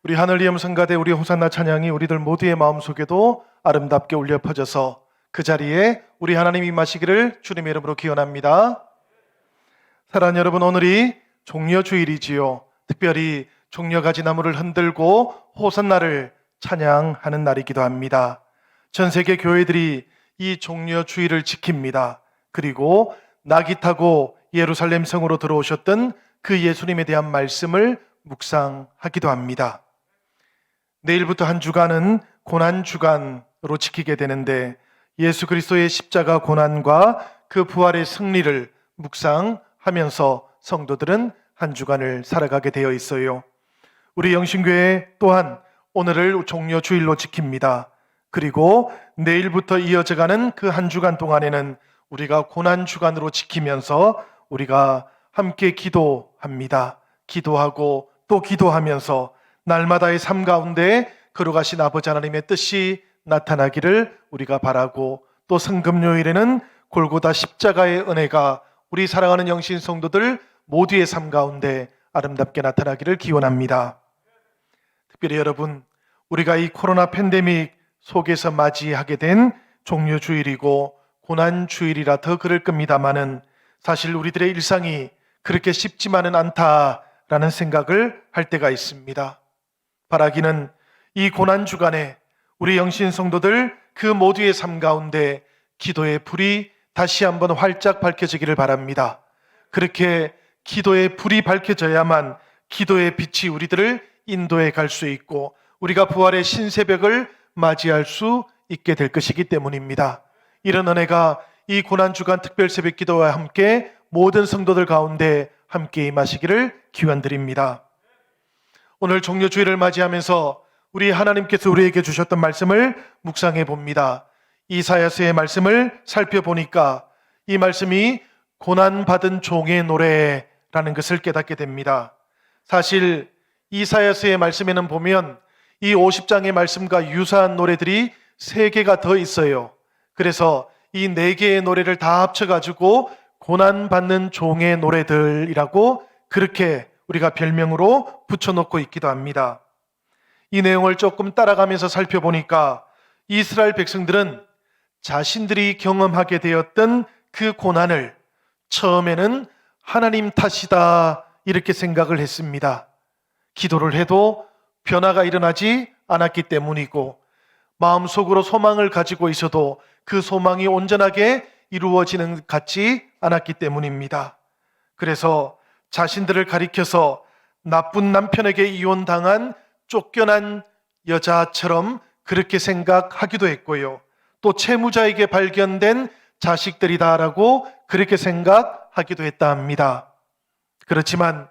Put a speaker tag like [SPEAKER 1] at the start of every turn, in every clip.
[SPEAKER 1] 우리 하늘리엄 성가대 우리 호산나 찬양이 우리들 모두의 마음속에도 아름답게 울려 퍼져서 그 자리에 우리 하나님 임하시기를 주님의 이름으로 기원합니다. 사랑하는 여러분, 오늘이 종려주일이지요. 특별히 종려가지나무를 흔들고 호산나를 찬양하는 날이기도 합니다. 전 세계 교회들이 이 종려주일을 지킵니다. 그리고 나귀 타고 예루살렘 성으로 들어오셨던 그 예수님에 대한 말씀을 묵상하기도 합니다. 내일부터 한 주간은 고난주간으로 지키게 되는데 예수 그리스도의 십자가 고난과 그 부활의 승리를 묵상하면서 성도들은 한 주간을 살아가게 되어 있어요. 우리 영신교회 또한 오늘을 종려주일로 지킵니다. 그리고 내일부터 이어져가는 그 한 주간 동안에는 우리가 고난주간으로 지키면서 우리가 함께 기도합니다. 기도하고 또 기도하면서 날마다의 삶 가운데 걸어가신 아버지 하나님의 뜻이 나타나기를 우리가 바라고, 또 성금요일에는 골고다 십자가의 은혜가 우리 사랑하는 영신 성도들 모두의 삶 가운데 아름답게 나타나기를 기원합니다. 특별히 여러분, 우리가 이 코로나 팬데믹 속에서 맞이하게 된 종려주일이고 고난주일이라 더 그럴 겁니다마는 사실 우리들의 일상이 그렇게 쉽지만은 않다라는 생각을 할 때가 있습니다. 바라기는 이 고난주간에 우리 영신 성도들 그 모두의 삶 가운데 기도의 불이 다시 한번 활짝 밝혀지기를 바랍니다. 그렇게 기도의 불이 밝혀져야만 기도의 빛이 우리들을 인도해 갈 수 있고 우리가 부활의 신새벽을 맞이할 수 있게 될 것이기 때문입니다. 이런 은혜가 이 고난주간 특별새벽 기도와 함께 모든 성도들 가운데 함께 임하시기를 기원드립니다. 오늘 종려주일을 맞이하면서 우리 하나님께서 우리에게 주셨던 말씀을 묵상해 봅니다. 이사야서의 말씀을 살펴보니까 이 말씀이 고난받은 종의 노래라는 것을 깨닫게 됩니다. 사실 이사야서의 말씀에는 보면 이 50장의 말씀과 유사한 노래들이 3개가 더 있어요. 그래서 이 4개의 노래를 다 합쳐가지고 고난받는 종의 노래들이라고 그렇게 우리가 별명으로 붙여놓고 있기도 합니다. 이 내용을 조금 따라가면서 살펴보니까 이스라엘 백성들은 자신들이 경험하게 되었던 그 고난을 처음에는 하나님 탓이다 이렇게 생각을 했습니다. 기도를 해도 변화가 일어나지 않았기 때문이고 마음속으로 소망을 가지고 있어도 그 소망이 온전하게 이루어지는 것 같지 않았기 때문입니다. 그래서 자신들을 가리켜서 나쁜 남편에게 이혼당한 쫓겨난 여자처럼 그렇게 생각하기도 했고요. 또 채무자에게 발견된 자식들이다라고 그렇게 생각하기도 했다 합니다. 그렇지만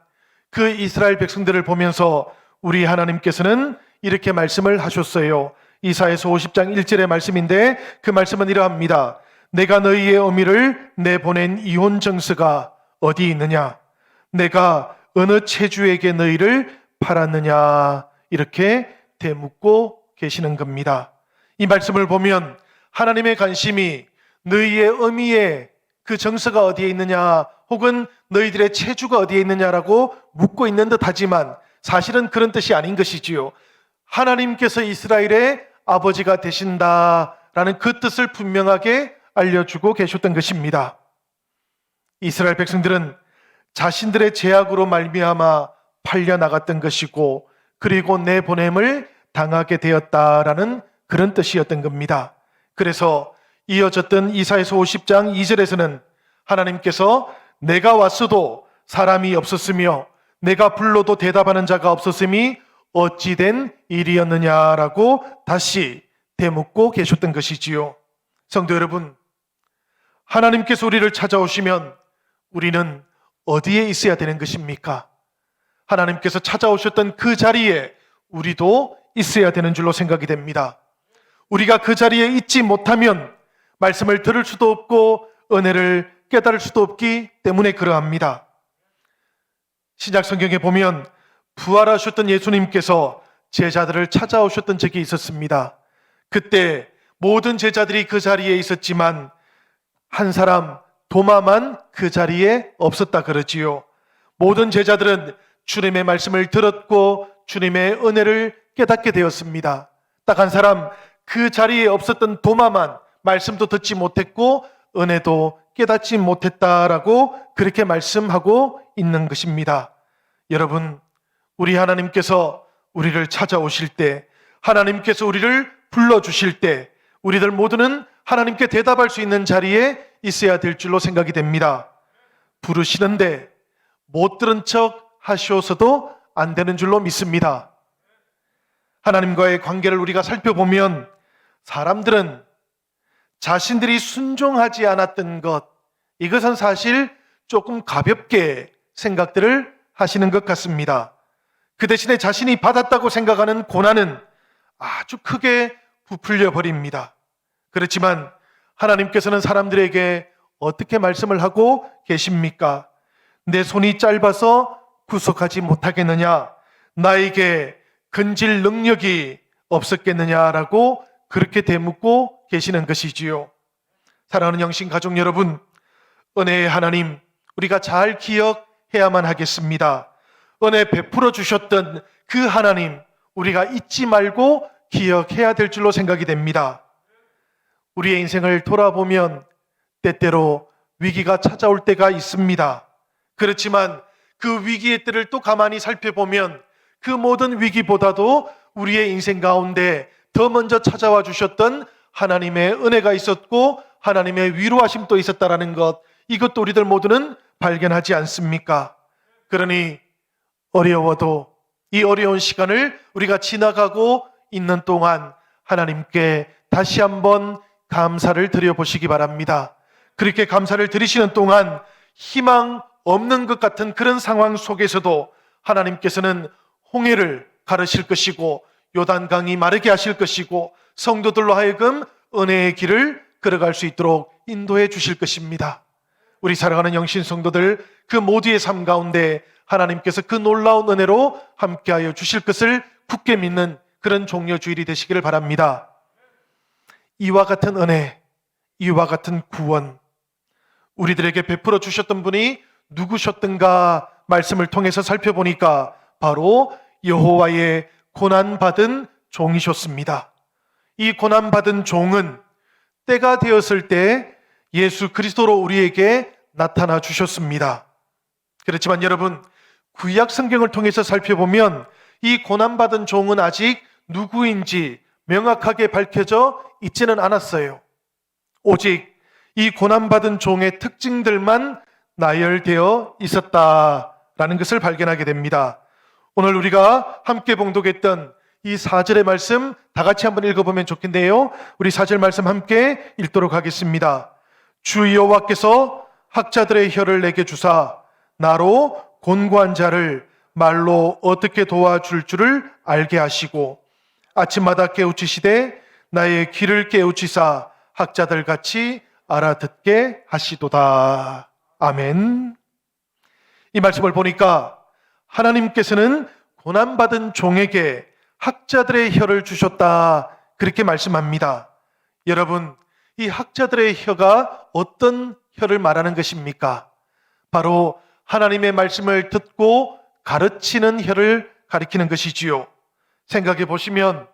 [SPEAKER 1] 그 이스라엘 백성들을 보면서 우리 하나님께서는 이렇게 말씀을 하셨어요. 이사야서 50장 1절의 말씀인데 그 말씀은 이러합니다. 내가 너희의 어미를 내보낸 이혼 정서가 어디 있느냐? 내가 어느 체주에게 너희를 팔았느냐? 이렇게 되묻고 계시는 겁니다. 이 말씀을 보면 하나님의 관심이 너희의 어미의 그 정서가 어디에 있느냐 혹은 너희들의 체주가 어디에 있느냐라고 묻고 있는 듯 하지만 사실은 그런 뜻이 아닌 것이지요. 하나님께서 이스라엘의 아버지가 되신다라는 그 뜻을 분명하게 알려주고 계셨던 것입니다. 이스라엘 백성들은 자신들의 죄악으로 말미암아 팔려나갔던 것이고 그리고 내보냄을 당하게 되었다라는 그런 뜻이었던 겁니다. 그래서 이어졌던 이사야서 50장 2절에서는 하나님께서 내가 왔어도 사람이 없었으며 내가 불러도 대답하는 자가 없었음이 어찌된 일이었느냐라고 다시 되묻고 계셨던 것이지요. 성도 여러분, 하나님께서 우리를 찾아오시면 우리는 어디에 있어야 되는 것입니까? 하나님께서 찾아오셨던 그 자리에 우리도 있어야 되는 줄로 생각이 됩니다. 우리가 그 자리에 있지 못하면 말씀을 들을 수도 없고 은혜를 깨달을 수도 없기 때문에 그러합니다. 신약 성경에 보면 부활하셨던 예수님께서 제자들을 찾아오셨던 적이 있었습니다. 그때 모든 제자들이 그 자리에 있었지만 한 사람 도마만 그 자리에 없었다 그러지요. 모든 제자들은 주님의 말씀을 들었고 주님의 은혜를 깨닫게 되었습니다. 딱 한 사람, 그 자리에 없었던 도마만 말씀도 듣지 못했고 은혜도 깨닫지 못했다라고 그렇게 말씀하고 있는 것입니다. 여러분, 우리 하나님께서 우리를 찾아오실 때, 하나님께서 우리를 불러주실 때 우리들 모두는 하나님께 대답할 수 있는 자리에 있어야 될 줄로 생각이 됩니다. 부르시는데 못 들은 척 하시어서도 안 되는 줄로 믿습니다. 하나님과의 관계를 우리가 살펴보면 사람들은 자신들이 순종하지 않았던 것, 이것은 사실 조금 가볍게 생각들을 하시는 것 같습니다. 그 대신에 자신이 받았다고 생각하는 고난은 아주 크게 부풀려 버립니다. 그렇지만 하나님께서는 사람들에게 어떻게 말씀을 하고 계십니까? 내 손이 짧아서 구속하지 못하겠느냐? 나에게 건질 능력이 없었겠느냐라고 그렇게 대묻고 계시는 것이지요. 사랑하는 영신 가족 여러분, 은혜의 하나님, 우리가 잘 기억해야만 하겠습니다. 은혜 베풀어 주셨던 그 하나님, 우리가 잊지 말고 기억해야 될 줄로 생각이 됩니다. 우리의 인생을 돌아보면 때때로 위기가 찾아올 때가 있습니다. 그렇지만 그 위기의 때를 또 가만히 살펴보면 그 모든 위기보다도 우리의 인생 가운데 더 먼저 찾아와 주셨던 하나님의 은혜가 있었고 하나님의 위로하심도 있었다라는 것, 이것도 우리들 모두는 발견하지 않습니까? 그러니 어려워도 이 어려운 시간을 우리가 지나가고 있는 동안 하나님께 다시 한번 감사를 드려보시기 바랍니다. 그렇게 감사를 드리시는 동안 희망 없는 것 같은 그런 상황 속에서도 하나님께서는 홍해를 가르실 것이고 요단강이 마르게 하실 것이고 성도들로 하여금 은혜의 길을 걸어갈 수 있도록 인도해 주실 것입니다. 우리 사랑하는 영신 성도들, 그 모두의 삶 가운데 하나님께서 그 놀라운 은혜로 함께하여 주실 것을 굳게 믿는 그런 종려 주일이 되시기를 바랍니다. 이와 같은 은혜, 이와 같은 구원, 우리들에게 베풀어 주셨던 분이 누구셨던가 말씀을 통해서 살펴보니까 바로 여호와의 고난받은 종이셨습니다. 이 고난받은 종은 때가 되었을 때 예수 그리스도로 우리에게 나타나 주셨습니다. 그렇지만 여러분, 구약 성경을 통해서 살펴보면 이 고난받은 종은 아직 누구인지 명확하게 밝혀져 있지는 않았어요. 오직 이 고난받은 종의 특징들만 나열되어 있었다라는 것을 발견하게 됩니다. 오늘 우리가 함께 봉독했던 이 4절의 말씀 다 같이 한번 읽어보면 좋겠네요. 우리 4절 말씀 함께 읽도록 하겠습니다. 주 여호와께서 학자들의 혀를 내게 주사 나로 곤고한 자를 말로 어떻게 도와줄 줄을 알게 하시고 아침마다 깨우치시되 나의 귀를 깨우치사 학자들 같이 알아듣게 하시도다. 아멘. 이 말씀을 보니까 하나님께서는 고난받은 종에게 학자들의 혀를 주셨다, 그렇게 말씀합니다. 여러분, 이 학자들의 혀가 어떤 혀를 말하는 것입니까? 바로 하나님의 말씀을 듣고 가르치는 혀를 가리키는 것이지요. 생각해 보시면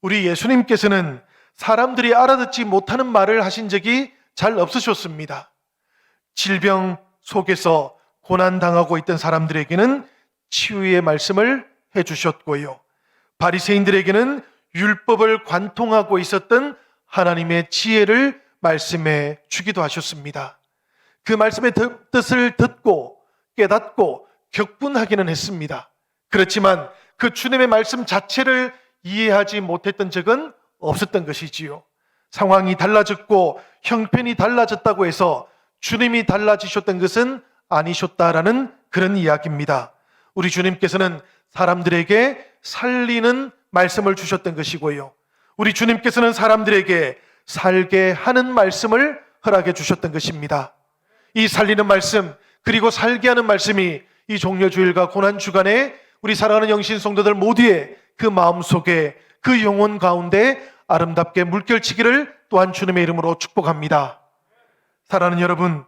[SPEAKER 1] 우리 예수님께서는 사람들이 알아듣지 못하는 말을 하신 적이 잘 없으셨습니다. 질병 속에서 고난당하고 있던 사람들에게는 치유의 말씀을 해주셨고요. 바리새인들에게는 율법을 관통하고 있었던 하나님의 지혜를 말씀해 주기도 하셨습니다. 그 말씀의 뜻을 듣고 깨닫고 격분하기는 했습니다. 그렇지만 그 주님의 말씀 자체를 이해하지 못했던 적은 없었던 것이지요. 상황이 달라졌고 형편이 달라졌다고 해서 주님이 달라지셨던 것은 아니셨다라는 그런 이야기입니다. 우리 주님께서는 사람들에게 살리는 말씀을 주셨던 것이고요. 우리 주님께서는 사람들에게 살게 하는 말씀을 허락해 주셨던 것입니다. 이 살리는 말씀, 그리고 살게 하는 말씀이 이 종려주일과 고난주간에 우리 사랑하는 영신 성도들 모두의 그 마음속에, 그 영혼 가운데 아름답게 물결치기를 또한 주님의 이름으로 축복합니다. 사랑하는 여러분,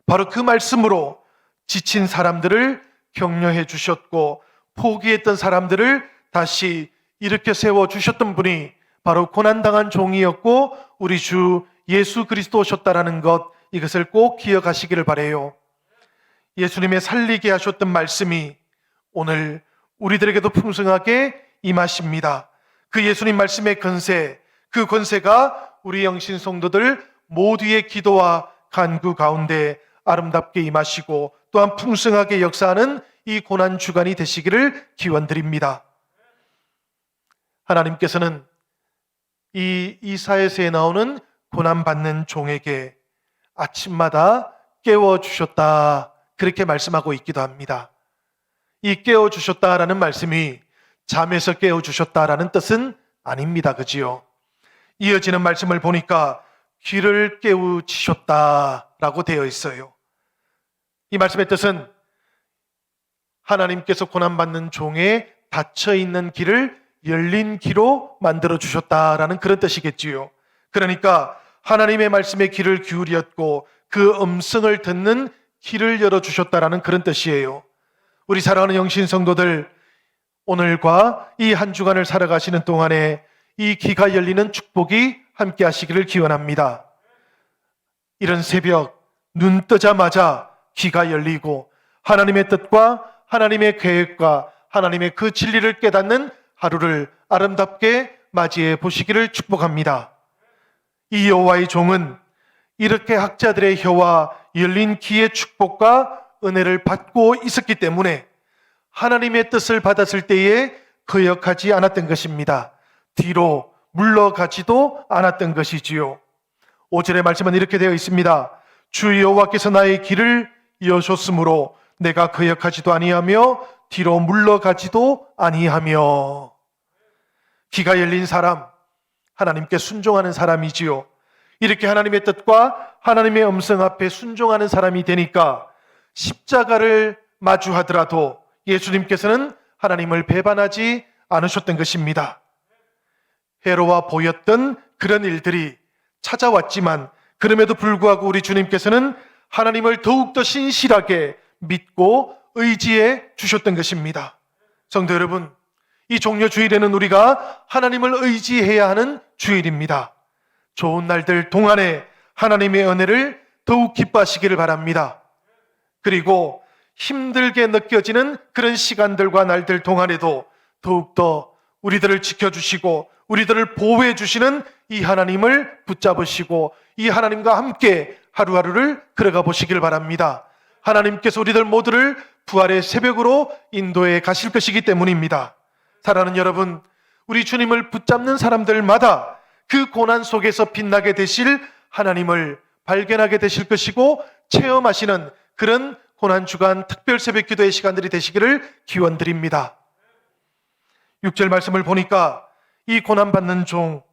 [SPEAKER 1] 바로 그 말씀으로 지친 사람들을 격려해 주셨고 포기했던 사람들을 다시 일으켜 세워주셨던 분이 바로 고난당한 종이었고 우리 주 예수 그리스도셨다라는 것, 이것을 꼭 기억하시기를 바라요. 예수님의 살리게 하셨던 말씀이 오늘 우리들에게도 풍성하게 임하십니다. 그 예수님 말씀의 권세, 그 권세가 우리 영신 성도들 모두의 기도와 간구 가운데 아름답게 임하시고 또한 풍성하게 역사하는 이 고난 주간이 되시기를 기원드립니다. 하나님께서는 이 이사야서에 나오는 고난받는 종에게 아침마다 깨워주셨다, 그렇게 말씀하고 있기도 합니다. 이 깨워주셨다라는 말씀이 잠에서 깨워주셨다라는 뜻은 아닙니다. 그지요? 이어지는 말씀을 보니까 귀를 깨우치셨다라고 되어 있어요. 이 말씀의 뜻은 하나님께서 고난받는 종의 닫혀있는 길을 열린 귀로 만들어 주셨다라는 그런 뜻이겠지요. 그러니까 하나님의 말씀에 귀를 기울였고 그 음성을 듣는 귀를 열어주셨다라는 그런 뜻이에요. 우리 사랑하는 영신 성도들, 오늘과 이 한 주간을 살아가시는 동안에 이 귀가 열리는 축복이 함께 하시기를 기원합니다. 이런 새벽 눈 뜨자마자 귀가 열리고 하나님의 뜻과 하나님의 계획과 하나님의 그 진리를 깨닫는 하루를 아름답게 맞이해 보시기를 축복합니다. 이 여호와의 종은 이렇게 학자들의 혀와 열린 귀의 축복과 은혜를 받고 있었기 때문에 하나님의 뜻을 받았을 때에 거역하지 않았던 것입니다. 뒤로 물러가지도 않았던 것이지요. 5절의 말씀은 이렇게 되어 있습니다. 주 여호와께서 나의 길을 여셨으므로 내가 거역하지도 아니하며 뒤로 물러가지도 아니하며. 귀가 열린 사람, 하나님께 순종하는 사람이지요. 이렇게 하나님의 뜻과 하나님의 음성 앞에 순종하는 사람이 되니까 십자가를 마주하더라도 예수님께서는 하나님을 배반하지 않으셨던 것입니다. 해로워 보였던 그런 일들이 찾아왔지만 그럼에도 불구하고 우리 주님께서는 하나님을 더욱더 신실하게 믿고 의지해 주셨던 것입니다. 성도 여러분, 이 종려 주일에는 우리가 하나님을 의지해야 하는 주일입니다. 좋은 날들 동안에 하나님의 은혜를 더욱 기뻐하시기를 바랍니다. 그리고 힘들게 느껴지는 그런 시간들과 날들 동안에도 더욱더 우리들을 지켜주시고 우리들을 보호해 주시는 이 하나님을 붙잡으시고 이 하나님과 함께 하루하루를 걸어가 보시길 바랍니다. 하나님께서 우리들 모두를 부활의 새벽으로 인도해 가실 것이기 때문입니다. 사랑하는 여러분, 우리 주님을 붙잡는 사람들마다 그 고난 속에서 빛나게 되실 하나님을 발견하게 되실 것이고 체험하시는 그런 고난주간 특별 새벽 기도의 시간들이 되시기를 기원드립니다. 6절 말씀을 보니까 이 고난받는 종,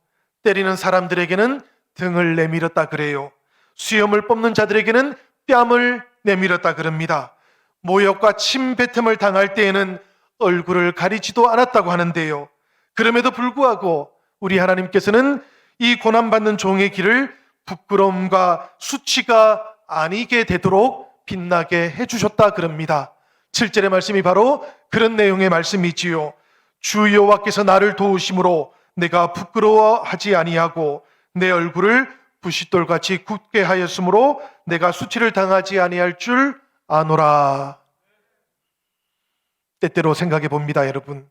[SPEAKER 1] 때리는 사람들에게는 등을 내밀었다 그래요. 수염을 뽑는 자들에게는 뺨을 내밀었다 그럽니다. 모욕과 침뱉음을 당할 때에는 얼굴을 가리지도 않았다고 하는데요. 그럼에도 불구하고 우리 하나님께서는 이 고난받는 종의 길을 부끄러움과 수치가 아니게 되도록 빛나게 해주셨다 그럽니다. 7절의 말씀이 바로 그런 내용의 말씀이지요. 주 여호와께서 나를 도우심으로 내가 부끄러워하지 아니하고 내 얼굴을 부싯돌같이 굳게 하였으므로 내가 수치를 당하지 아니할 줄 아노라. 때때로 생각해 봅니다, 여러분.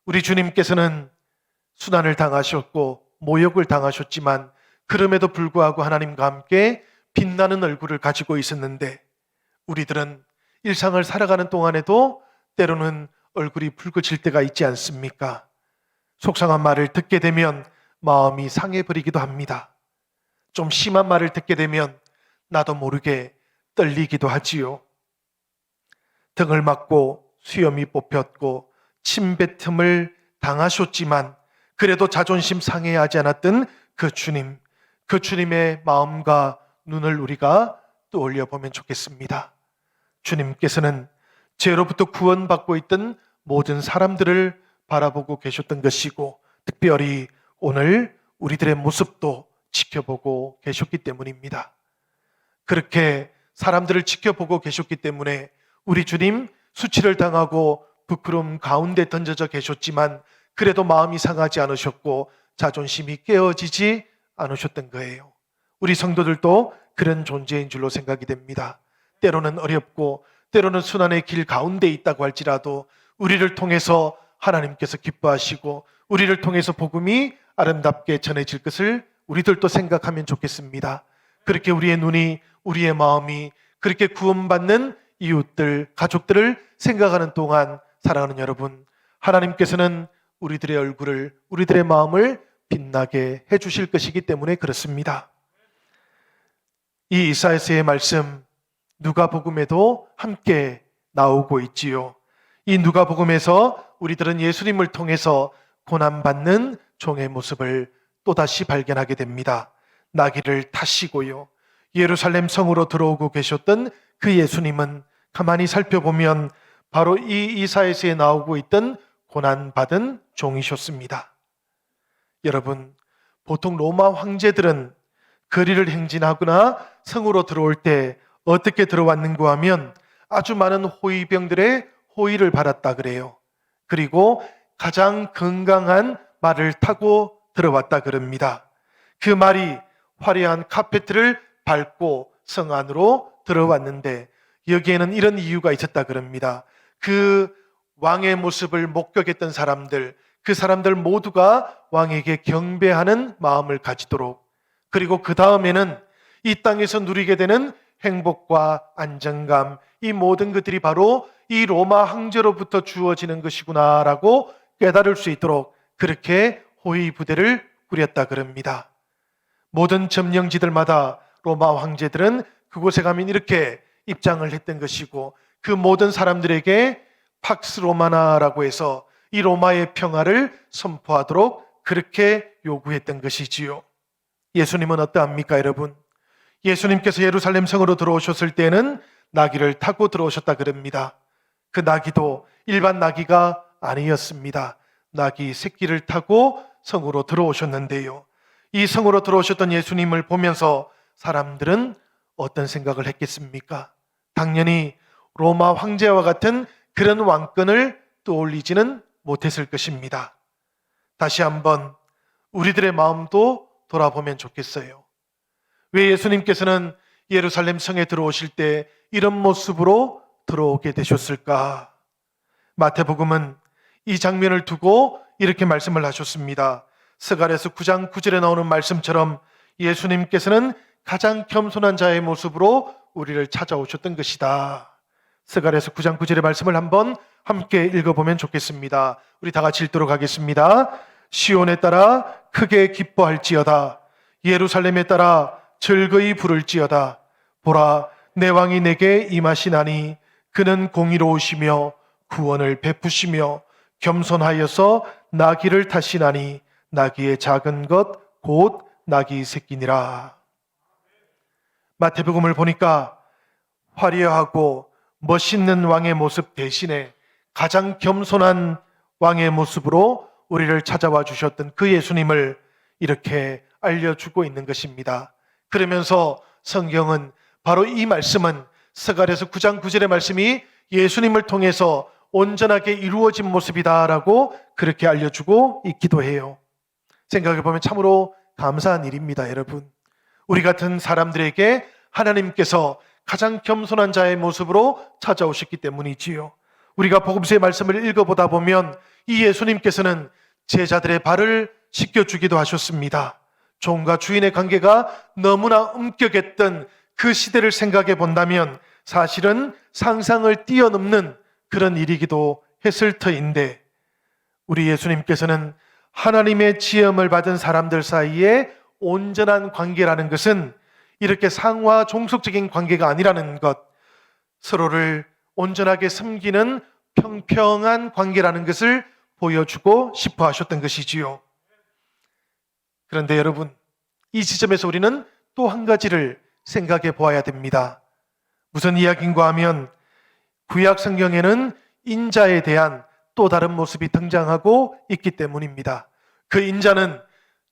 [SPEAKER 1] 우리 주님께서는 수난을 당하셨고 모욕을 당하셨지만 그럼에도 불구하고 하나님과 함께 빛나는 얼굴을 가지고 있었는데 우리들은 일상을 살아가는 동안에도 때로는 얼굴이 붉어질 때가 있지 않습니까? 속상한 말을 듣게 되면 마음이 상해버리기도 합니다. 좀 심한 말을 듣게 되면 나도 모르게 떨리기도 하지요. 등을 맞고 수염이 뽑혔고 침뱉음을 당하셨지만 그래도 자존심 상해하지 않았던 그 주님, 그 주님의 마음과 눈을 우리가 떠올려 보면 좋겠습니다. 주님께서는 죄로부터 구원받고 있던 모든 사람들을 바라보고 계셨던 것이고 특별히 오늘 우리들의 모습도 지켜보고 계셨기 때문입니다. 그렇게 사람들을 지켜보고 계셨기 때문에 우리 주님 수치를 당하고 부끄러움 가운데 던져져 계셨지만 그래도 마음이 상하지 않으셨고 자존심이 깨어지지 않으셨던 거예요. 우리 성도들도 그런 존재인 줄로 생각이 됩니다. 때로는 어렵고 때로는 순환의 길 가운데 있다고 할지라도 우리를 통해서 하나님께서 기뻐하시고 우리를 통해서 복음이 아름답게 전해질 것을 우리들도 생각하면 좋겠습니다. 그렇게 우리의 눈이, 우리의 마음이 그렇게 구원받는 이웃들, 가족들을 생각하는 동안 사랑하는 여러분, 하나님께서는 우리들의 얼굴을, 우리들의 마음을 빛나게 해주실 것이기 때문에 그렇습니다. 이 이사야서의 말씀, 누가복음에도 함께 나오고 있지요. 이 누가복음에서 우리들은 예수님을 통해서 고난받는 종의 모습을 또다시 발견하게 됩니다. 나귀를 타시고요. 예루살렘 성으로 들어오고 계셨던 그 예수님은 가만히 살펴보면 바로 이 이사야서에 나오고 있던 고난받은 종이셨습니다. 여러분, 보통 로마 황제들은 거리를 행진하거나 성으로 들어올 때 어떻게 들어왔는가 하면 아주 많은 호위병들의 호의를 받았다 그래요. 그리고 가장 건강한 말을 타고 들어왔다 그럽니다. 그 말이 화려한 카페트를 밟고 성 안으로 들어왔는데 여기에는 이런 이유가 있었다 그럽니다. 그 왕의 모습을 목격했던 사람들, 그 사람들 모두가 왕에게 경배하는 마음을 가지도록, 그리고 그 다음에는 이 땅에서 누리게 되는 행복과 안정감, 이 모든 것들이 바로 이 로마 황제로부터 주어지는 것이구나라고 깨달을 수 있도록 그렇게 호위 부대를 꾸렸다 그럽니다. 모든 점령지들마다 로마 황제들은 그곳에 가면 이렇게 입장을 했던 것이고, 그 모든 사람들에게 팍스 로마나라고 해서 이 로마의 평화를 선포하도록 그렇게 요구했던 것이지요. 예수님은 어떠합니까, 여러분? 예수님께서 예루살렘 성으로 들어오셨을 때는 나귀를 타고 들어오셨다 그럽니다. 그 나귀도 일반 나귀가 아니었습니다. 나귀 새끼를 타고 성으로 들어오셨는데요. 이 성으로 들어오셨던 예수님을 보면서 사람들은 어떤 생각을 했겠습니까? 당연히 로마 황제와 같은 그런 왕권을 떠올리지는 못했을 것입니다. 다시 한번 우리들의 마음도 돌아보면 좋겠어요. 왜 예수님께서는 예루살렘 성에 들어오실 때 이런 모습으로 들어오게 되셨을까? 마태복음은 이 장면을 두고 이렇게 말씀을 하셨습니다. 스가랴서 9장 9절에 나오는 말씀처럼 예수님께서는 가장 겸손한 자의 모습으로 우리를 찾아오셨던 것이다. 스가랴서 9장 9절의 말씀을 한번 함께 읽어보면 좋겠습니다. 우리 다 같이 읽도록 하겠습니다. 시온에 따라 크게 기뻐할지어다. 예루살렘에 따라 즐거이 부를지어다. 보라, 내 왕이 내게 임하시나니 그는 공의로우시며 구원을 베푸시며 겸손하여서 나귀를 타시나니 나귀의 작은 것 곧 나귀 새끼니라. 마태복음을 보니까 화려하고 멋있는 왕의 모습 대신에 가장 겸손한 왕의 모습으로 우리를 찾아와 주셨던 그 예수님을 이렇게 알려주고 있는 것입니다. 그러면서 성경은 바로 이 말씀은 스가랴서 9장 9절의 말씀이 예수님을 통해서 온전하게 이루어진 모습이다라고 그렇게 알려주고 있기도 해요. 생각해보면 참으로 감사한 일입니다, 여러분. 우리 같은 사람들에게 하나님께서 가장 겸손한 자의 모습으로 찾아오셨기 때문이지요. 우리가 복음서의 말씀을 읽어보다 보면 이 예수님께서는 제자들의 발을 씻겨주기도 하셨습니다. 종과 주인의 관계가 너무나 엄격했던 그 시대를 생각해 본다면 사실은 상상을 뛰어넘는 그런 일이기도 했을 터인데, 우리 예수님께서는 하나님의 지음을 받은 사람들 사이에 온전한 관계라는 것은 이렇게 상하 종속적인 관계가 아니라는 것, 서로를 온전하게 섬기는 평평한 관계라는 것을 보여주고 싶어 하셨던 것이지요. 그런데 여러분, 이 지점에서 우리는 또 한 가지를 생각해 보아야 됩니다. 무슨 이야기인가 하면 구약 성경에는 인자에 대한 또 다른 모습이 등장하고 있기 때문입니다. 그 인자는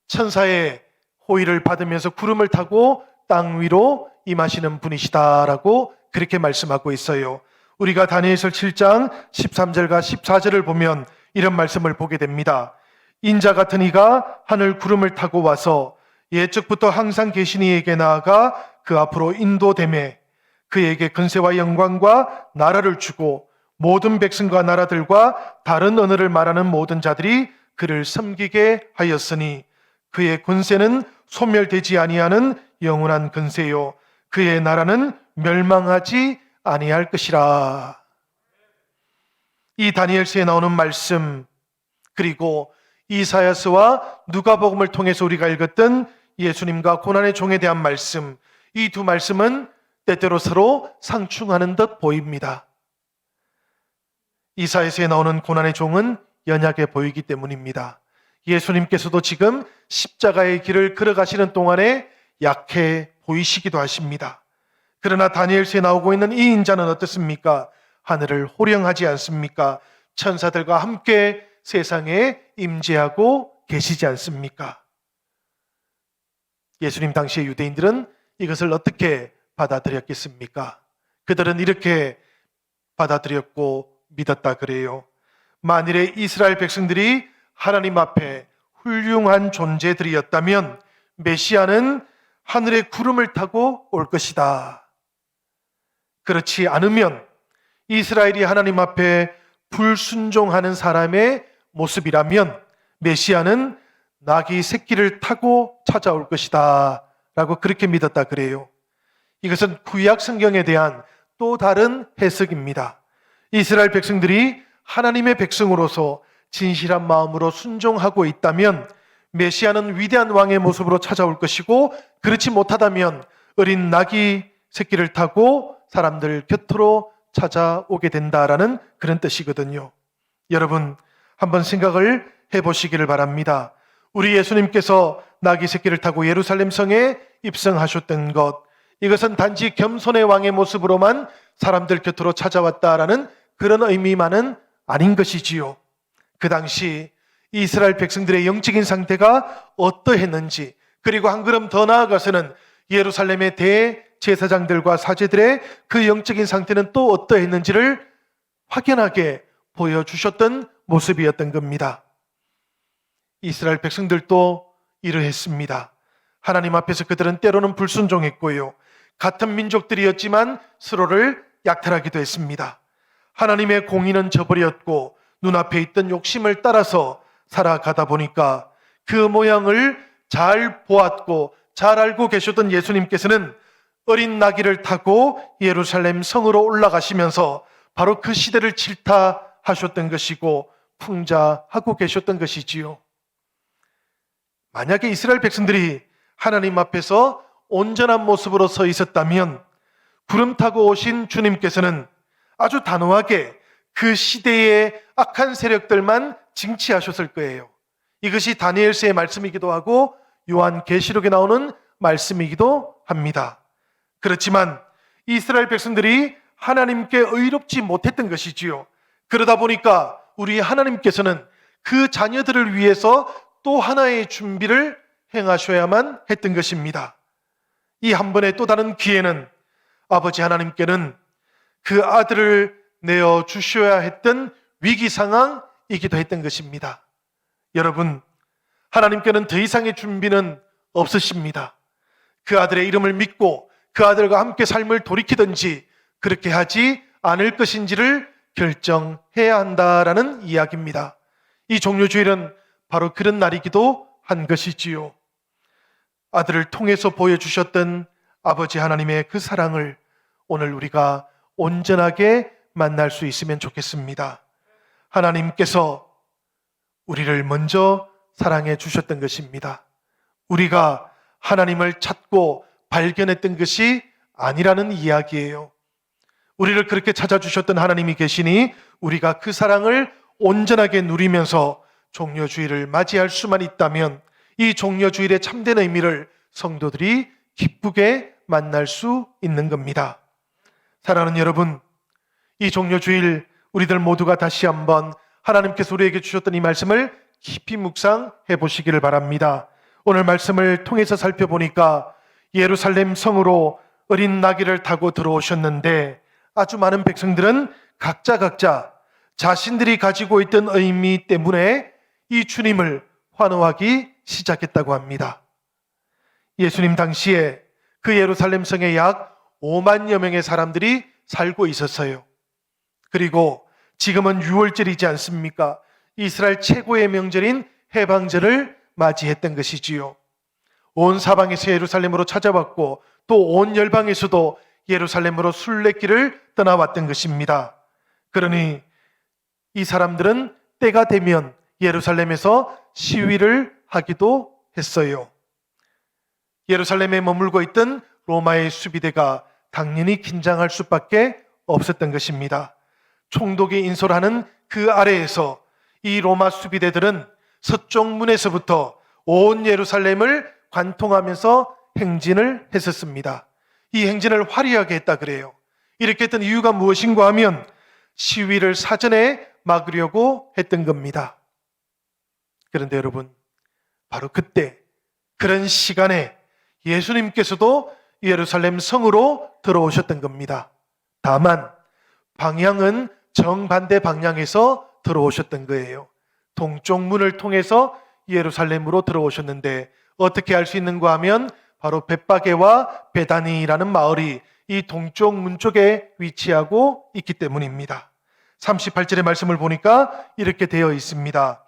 [SPEAKER 1] 천사의 호의를 받으면서 구름을 타고 땅 위로 임하시는 분이시다라고 그렇게 말씀하고 있어요. 우리가 다니엘서 7장 13절과 14절을 보면 이런 말씀을 보게 됩니다. 인자 같은 이가 하늘 구름을 타고 와서 예적부터 항상 계신 이에게 나아가 그 앞으로 인도되매 그에게 근세와 영광과 나라를 주고 모든 백성과 나라들과 다른 언어를 말하는 모든 자들이 그를 섬기게 하였으니 그의 권세는 소멸되지 아니하는 영원한 근세요 그의 나라는 멸망하지 아니할 것이라. 이 다니엘서에 나오는 말씀, 그리고 이사야서와 누가복음을 통해서 우리가 읽었던 예수님과 고난의 종에 대한 말씀, 이 두 말씀은 때때로 서로 상충하는 듯 보입니다. 이사야서에 나오는 고난의 종은 연약해 보이기 때문입니다. 예수님께서도 지금 십자가의 길을 걸어가시는 동안에 약해 보이시기도 하십니다. 그러나 다니엘서에 나오고 있는 이 인자는 어떻습니까? 하늘을 호령하지 않습니까? 천사들과 함께 세상에 임재하고 계시지 않습니까? 예수님 당시의 유대인들은 이것을 어떻게 받아들였겠습니까? 그들은 이렇게 받아들였고 믿었다 그래요. 만일에 이스라엘 백성들이 하나님 앞에 훌륭한 존재들이었다면 메시아는 하늘의 구름을 타고 올 것이다. 그렇지 않으면 이스라엘이 하나님 앞에 불순종하는 사람의 모습이라면 메시아는 나귀 새끼를 타고 찾아올 것이다 라고 그렇게 믿었다 그래요. 이것은 구약 성경에 대한 또 다른 해석입니다. 이스라엘 백성들이 하나님의 백성으로서 진실한 마음으로 순종하고 있다면 메시아는 위대한 왕의 모습으로 찾아올 것이고, 그렇지 못하다면 어린 나귀 새끼를 타고 사람들 곁으로 찾아오게 된다라는 그런 뜻이거든요. 여러분, 한번 생각을 해보시기를 바랍니다. 우리 예수님께서 나귀 새끼를 타고 예루살렘 성에 입성하셨던 것, 이것은 단지 겸손의 왕의 모습으로만 사람들 곁으로 찾아왔다라는 그런 의미만은 아닌 것이지요. 그 당시 이스라엘 백성들의 영적인 상태가 어떠했는지, 그리고 한 걸음 더 나아가서는 예루살렘의 대제사장들과 사제들의 그 영적인 상태는 또 어떠했는지를 확연하게 보여주셨던 모습이었던 겁니다. 이스라엘 백성들도 이러했습니다. 하나님 앞에서 그들은 때로는 불순종했고요, 같은 민족들이었지만 서로를 약탈하기도 했습니다. 하나님의 공의는 저버렸고 눈앞에 있던 욕심을 따라서 살아가다 보니까 그 모양을 잘 보았고 잘 알고 계셨던 예수님께서는 어린 나귀를 타고 예루살렘 성으로 올라가시면서 바로 그 시대를 질타하셨던 것이고 풍자하고 계셨던 것이지요. 만약에 이스라엘 백성들이 하나님 앞에서 온전한 모습으로 서 있었다면 구름 타고 오신 주님께서는 아주 단호하게 그 시대의 악한 세력들만 징치하셨을 거예요. 이것이 다니엘서의 말씀이기도 하고 요한계시록에 나오는 말씀이기도 합니다. 그렇지만 이스라엘 백성들이 하나님께 의롭지 못했던 것이지요. 그러다 보니까 우리 하나님께서는 그 자녀들을 위해서 또 하나의 준비를 행하셔야만 했던 것입니다. 이 한 번의 또 다른 기회는 아버지 하나님께는 그 아들을 내어 주셔야 했던 위기 상황이기도 했던 것입니다. 여러분, 하나님께는 더 이상의 준비는 없으십니다. 그 아들의 이름을 믿고 그 아들과 함께 삶을 돌이키든지 그렇게 하지 않을 것인지를 결정해야 한다라는 이야기입니다. 이 종료주일은 바로 그런 날이기도 한 것이지요. 아들을 통해서 보여주셨던 아버지 하나님의 그 사랑을 오늘 우리가 온전하게 만날 수 있으면 좋겠습니다. 하나님께서 우리를 먼저 사랑해 주셨던 것입니다. 우리가 하나님을 찾고 발견했던 것이 아니라는 이야기예요. 우리를 그렇게 찾아주셨던 하나님이 계시니 우리가 그 사랑을 온전하게 누리면서 종려주일을 맞이할 수만 있다면 이 종려주일의 참된 의미를 성도들이 기쁘게 만날 수 있는 겁니다. 사랑하는 여러분, 이 종려주일 우리들 모두가 다시 한번 하나님께서 우리에게 주셨던 이 말씀을 깊이 묵상해 보시기를 바랍니다. 오늘 말씀을 통해서 살펴보니까 예루살렘 성으로 어린 나귀를 타고 들어오셨는데 아주 많은 백성들은 각자 자신들이 가지고 있던 의미 때문에 이 주님을 환호하기 시작했다고 합니다. 예수님 당시에 그 예루살렘 성에 약 5만여 명의 사람들이 살고 있었어요. 그리고 지금은 6월절이지 않습니까? 이스라엘 최고의 명절인 해방절을 맞이했던 것이지요. 온 사방에서 예루살렘으로 찾아왔고 또 온 열방에서도 예루살렘으로 순례길을 떠나왔던 것입니다. 그러니 이 사람들은 때가 되면 예루살렘에서 시위를 하기도 했어요. 예루살렘에 머물고 있던 로마의 수비대가 당연히 긴장할 수밖에 없었던 것입니다. 총독이 인솔하는 그 아래에서 이 로마 수비대들은 서쪽 문에서부터 온 예루살렘을 관통하면서 행진을 했었습니다. 이 행진을 화려하게 했다 그래요. 이렇게 했던 이유가 무엇인가 하면 시위를 사전에 막으려고 했던 겁니다. 그런데 여러분, 바로 그때 그런 시간에 예수님께서도 예루살렘 성으로 들어오셨던 겁니다. 다만 방향은 정반대 방향에서 들어오셨던 거예요. 동쪽 문을 통해서 예루살렘으로 들어오셨는데 어떻게 알 수 있는가 하면 바로 벳바게와 베다니라는 마을이 이 동쪽 문 쪽에 위치하고 있기 때문입니다. 38절의 말씀을 보니까 이렇게 되어 있습니다.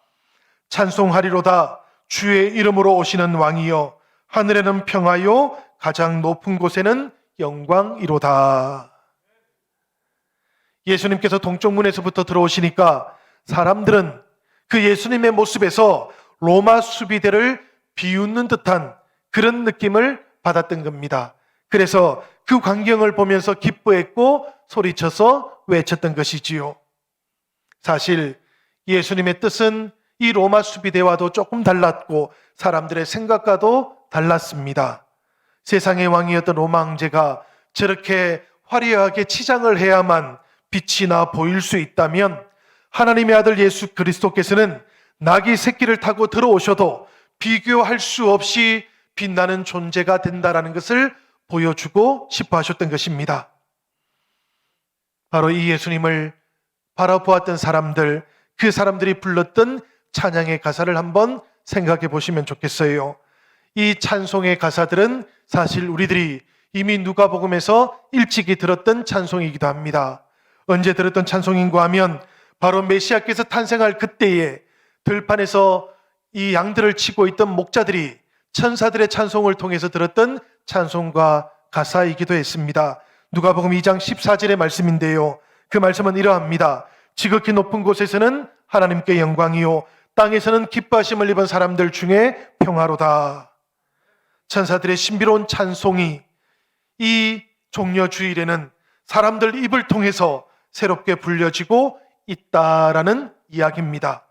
[SPEAKER 1] 찬송하리로다 주의 이름으로 오시는 왕이여, 하늘에는 평화요 가장 높은 곳에는 영광이로다. 예수님께서 동쪽 문에서부터 들어오시니까 사람들은 그 예수님의 모습에서 로마 수비대를 비웃는 듯한 그런 느낌을 받았던 겁니다. 그래서 그 광경을 보면서 기뻐했고 소리쳐서 외쳤던 것이지요. 사실 예수님의 뜻은 이 로마 수비대와도 조금 달랐고 사람들의 생각과도 달랐습니다. 세상의 왕이었던 로마 황제가 저렇게 화려하게 치장을 해야만 빛이 나 보일 수 있다면 하나님의 아들 예수 그리스도께서는 나귀 새끼를 타고 들어오셔도 비교할 수 없이 빛나는 존재가 된다라는 것을 보여주고 싶어 하셨던 것입니다. 바로 이 예수님을 바라보았던 사람들, 그 사람들이 불렀던 찬양의 가사를 한번 생각해 보시면 좋겠어요. 이 찬송의 가사들은 사실 우리들이 이미 누가복음에서 일찍이 들었던 찬송이기도 합니다. 언제 들었던 찬송인가 하면 바로 메시아께서 탄생할 그때에 들판에서 이 양들을 치고 있던 목자들이 천사들의 찬송을 통해서 들었던 찬송과 가사이기도 했습니다. 누가복음 2장 14절의 말씀인데요. 그 말씀은 이러합니다. 지극히 높은 곳에서는 하나님께 영광이요 땅에서는 기뻐하심을 입은 사람들 중에 평화로다. 천사들의 신비로운 찬송이 이 종려주일에는 사람들 입을 통해서 새롭게 불려지고 있다라는 이야기입니다.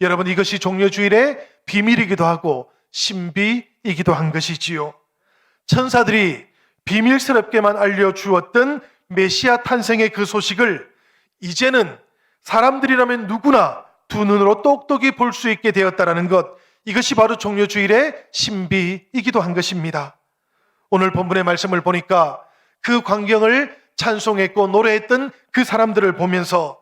[SPEAKER 1] 여러분, 이것이 종려주일의 비밀이기도 하고 신비이기도 한 것이지요. 천사들이 비밀스럽게만 알려주었던 메시아 탄생의 그 소식을 이제는 사람들이라면 누구나 두 눈으로 똑똑히 볼 수 있게 되었다는 것, 이것이 바로 종려주일의 신비이기도 한 것입니다. 오늘 본문의 말씀을 보니까 그 광경을 찬송했고 노래했던 그 사람들을 보면서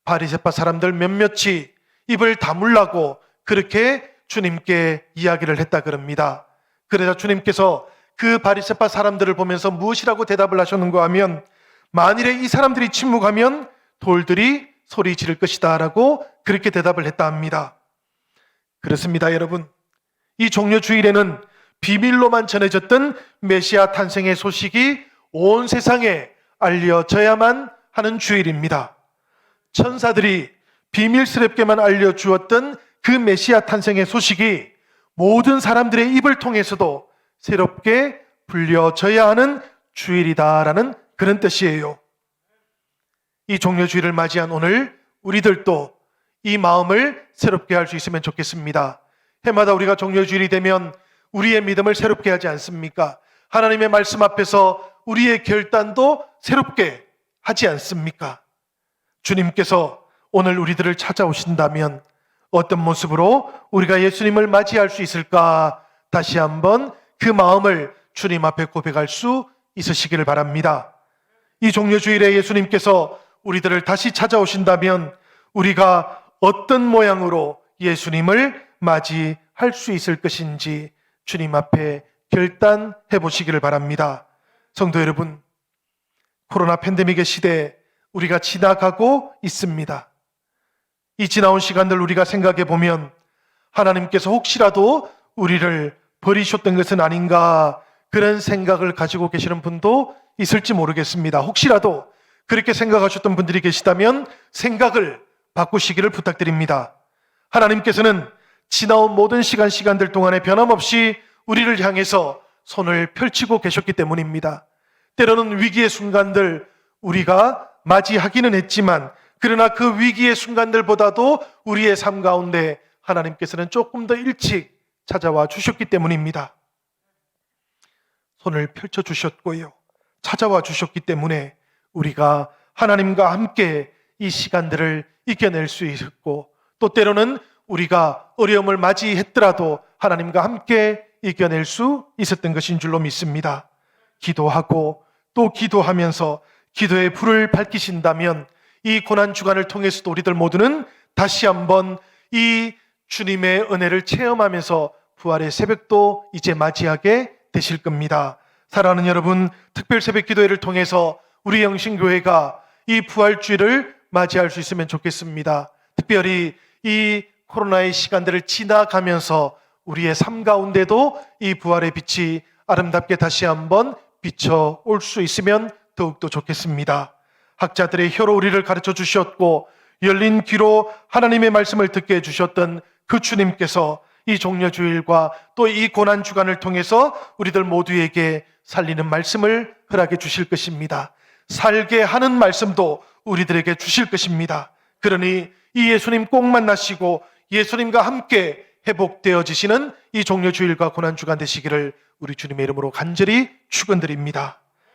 [SPEAKER 1] 바리새파 사람들 몇몇이 입을 다물라고 그렇게 주님께 이야기를 했다 그럽니다. 그러자 주님께서 그 바리새파 사람들을 보면서 무엇이라고 대답을 하셨는가 하면 만일에 이 사람들이 침묵하면 돌들이 소리 지를 것이다 라고 그렇게 대답을 했다 합니다. 그렇습니다, 여러분. 이 종려주일에는 비밀로만 전해졌던 메시아 탄생의 소식이 온 세상에 알려져야만 하는 주일입니다. 천사들이 비밀스럽게만 알려주었던 그 메시아 탄생의 소식이 모든 사람들의 입을 통해서도 새롭게 불려져야 하는 주일이다라는 그런 뜻이에요. 이 종려주일을 맞이한 오늘 우리들도 이 마음을 새롭게 할 수 있으면 좋겠습니다. 해마다 우리가 종려주일이 되면 우리의 믿음을 새롭게 하지 않습니까? 하나님의 말씀 앞에서 우리의 결단도 새롭게 하지 않습니까? 주님께서 오늘 우리들을 찾아오신다면 어떤 모습으로 우리가 예수님을 맞이할 수 있을까? 다시 한번 그 마음을 주님 앞에 고백할 수 있으시기를 바랍니다. 이 종려주일에 예수님께서 우리들을 다시 찾아오신다면 우리가 어떤 모양으로 예수님을 맞이할 수 있을 것인지 주님 앞에 결단해 보시기를 바랍니다. 성도 여러분, 코로나 팬데믹의 시대에 우리가 지나가고 있습니다. 이 지나온 시간들 우리가 생각해 보면 하나님께서 혹시라도 우리를 버리셨던 것은 아닌가, 그런 생각을 가지고 계시는 분도 있을지 모르겠습니다. 혹시라도 그렇게 생각하셨던 분들이 계시다면 생각을 바꾸시기를 부탁드립니다. 하나님께서는 지나온 모든 시간들 동안에 변함없이 우리를 향해서 손을 펼치고 계셨기 때문입니다. 때로는 위기의 순간들 우리가 맞이하기는 했지만, 그러나 그 위기의 순간들보다도 우리의 삶 가운데 하나님께서는 조금 더 일찍 찾아와 주셨기 때문입니다. 손을 펼쳐 주셨고요, 찾아와 주셨기 때문에 우리가 하나님과 함께 이 시간들을 이겨낼 수 있었고, 또 때로는 우리가 어려움을 맞이했더라도 하나님과 함께 이겨낼 수 있었던 것인 줄로 믿습니다. 기도하고 또 기도하면서 기도의 불을 밝히신다면 이 고난주간을 통해서도 우리들 모두는 다시 한번 이 주님의 은혜를 체험하면서 부활의 새벽도 이제 맞이하게 되실 겁니다. 사랑하는 여러분, 특별 새벽 기도회를 통해서 우리 영신교회가 이 부활주일을 맞이할 수 있으면 좋겠습니다. 특별히 이 코로나의 시간들을 지나가면서 우리의 삶 가운데도 이 부활의 빛이 아름답게 다시 한번 비춰올 수 있으면 더욱더 좋겠습니다. 학자들의 혀로 우리를 가르쳐 주셨고 열린 귀로 하나님의 말씀을 듣게 해주셨던 그 주님께서 이 종려주일과 또 이 고난주간을 통해서 우리들 모두에게 살리는 말씀을 허락해 주실 것입니다. 살게 하는 말씀도 우리들에게 주실 것입니다. 그러니 이 예수님 꼭 만나시고 예수님과 함께 회복되어지시는 이 종려주일과 고난주간 되시기를 우리 주님의 이름으로 간절히 축원드립니다.